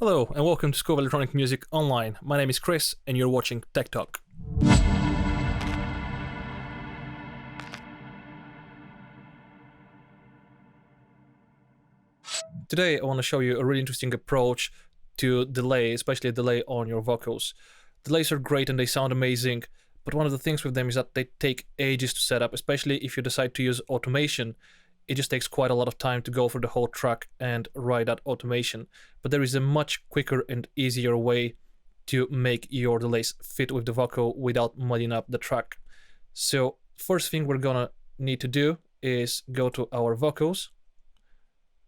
Hello and welcome to School of Electronic Music Online. My name is Chris and you're watching Tech Talk. Today I want to show you a really interesting approach to delay, especially a delay on your vocals. Delays are great and they sound amazing, but one of the things with them is that they take ages to set up, especially if you decide to use automation. It just takes quite a lot of time to go through the whole track and write that automation. But there is a much quicker and easier way to make your delays fit with the vocal without muddying up the track. So first thing we're gonna need to do is go to our vocals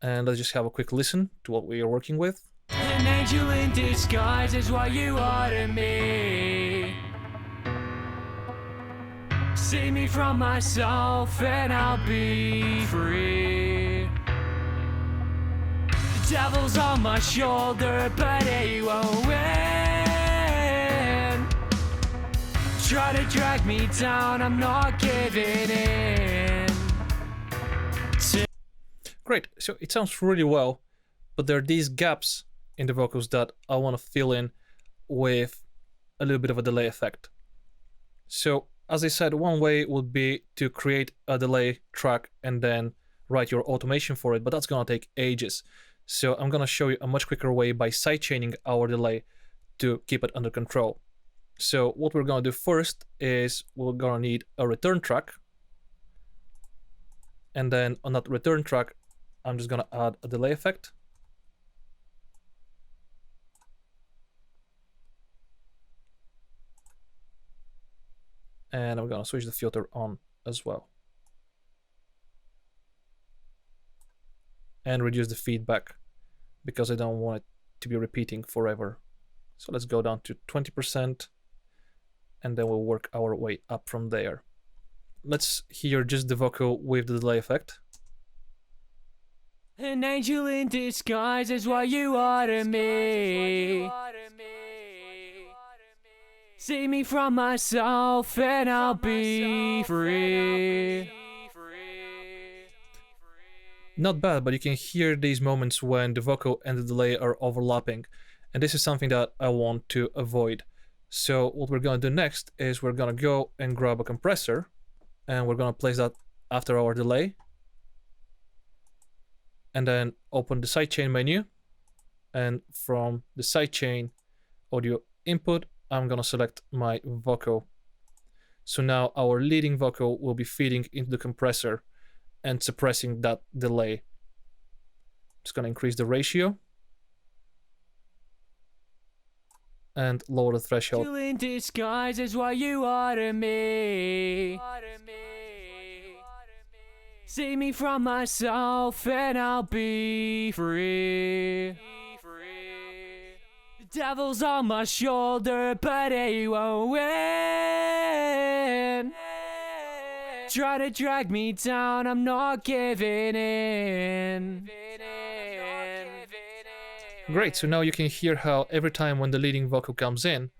and let's just have a quick listen to what we are working with. An angel in disguise is what you are to me. Save me from myself and I'll be free. The devil's on my shoulder, but he won't win. Try to drag me down, I'm not giving in. Great, so it sounds really well, but there are these gaps in the vocals that I want to fill in with a little bit of a delay effect. So as I said, one way would be to create a delay track and then write your automation for it, but that's gonna take ages. So I'm gonna show you a much quicker way by sidechaining our delay to keep it under control. So what we're gonna do first is we're gonna need a return track. And then on that return track, I'm just gonna add a delay effect. And I'm gonna switch the filter on as well. And reduce the feedback because I don't want it to be repeating forever. So let's go down to 20% and then we'll work our way up from there. Let's hear just the vocal with the delay effect. An angel in disguise is what you are to me. Save me from myself and I'll be free. Not bad, but you can hear these moments when the vocal and the delay are overlapping. And this is something that I want to avoid. So what we're gonna do next is we're gonna go and grab a compressor and we're gonna place that after our delay. And then open the sidechain menu. And from the sidechain audio input, I'm gonna select my vocal. So now our leading vocal will be feeding into the compressor and suppressing that delay. Just gonna increase the ratio and lower the threshold. Angel in disguise is what you are to me. Save me from myself and I'll be free. The devil's on my shoulder, but he won't win. Try to drag me down, I'm not giving in. Great, so now you can hear how every time when the leading vocal comes in,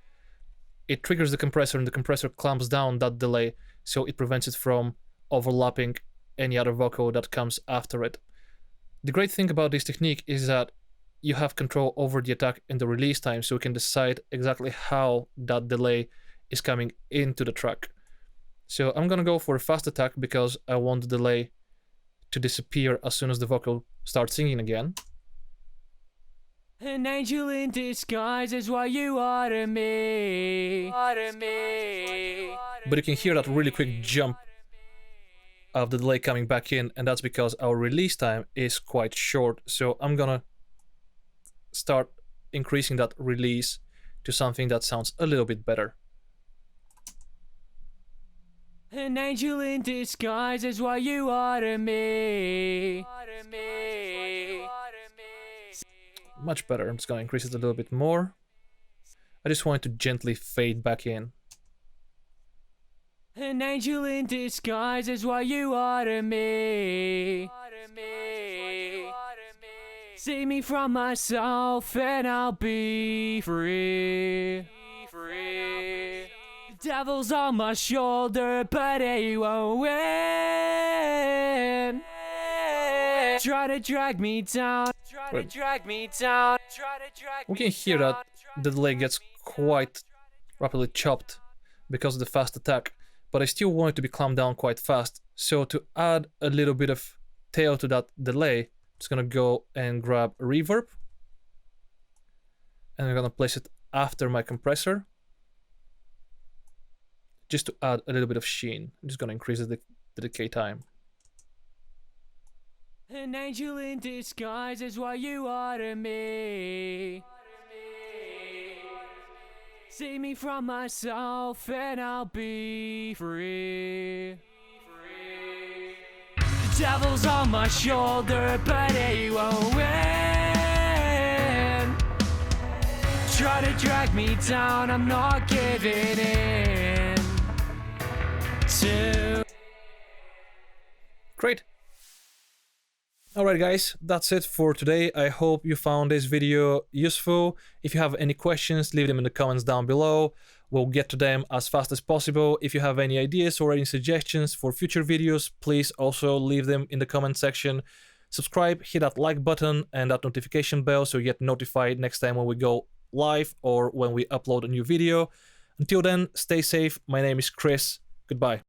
it triggers the compressor and the compressor clamps down that delay so it prevents it from overlapping any other vocal that comes after it. The great thing about this technique is that you have control over the attack and the release time, so you can decide exactly how that delay is coming into the track. So I'm gonna go for a fast attack because I want the delay to disappear as soon as the vocal starts singing again. An angel in disguise is what you are to me. But you can hear that really quick jump of the delay coming back in, and that's because our release time is quite short. So I'm gonna start increasing that release to something that sounds a little bit better. An angel in disguise is what you are to me. Much better. I'm just gonna increase it a little bit more. I just want it to gently fade back in. An angel in disguise is what you are to me. Save me from myself and I'll be free. The devil's on my shoulder, but he won't win. Try to drag me down. to drag me down. We can hear that the delay gets quite rapidly chopped because of the fast attack, but I still want it to be clamped down quite fast. So to add a little bit of tail to that delay, I'm just gonna go and grab a reverb, and I'm gonna place it after my compressor, just to add a little bit of sheen. I'm just gonna increase the decay time. An angel in disguise is what you are to me. Save me from myself and I'll be free. The devil's on my shoulder, but he won't win. Try to drag me down, I'm not giving in. Great. Alright guys, that's it for today. I hope you found this video useful. If you have any questions, leave them in the comments down below. We'll get to them as fast as possible. If you have any ideas or any suggestions for future videos, please also leave them in the comment section. Subscribe, hit that like button and that notification bell so you get notified next time when we go live or when we upload a new video. Until then, stay safe. My name is Chris. Goodbye.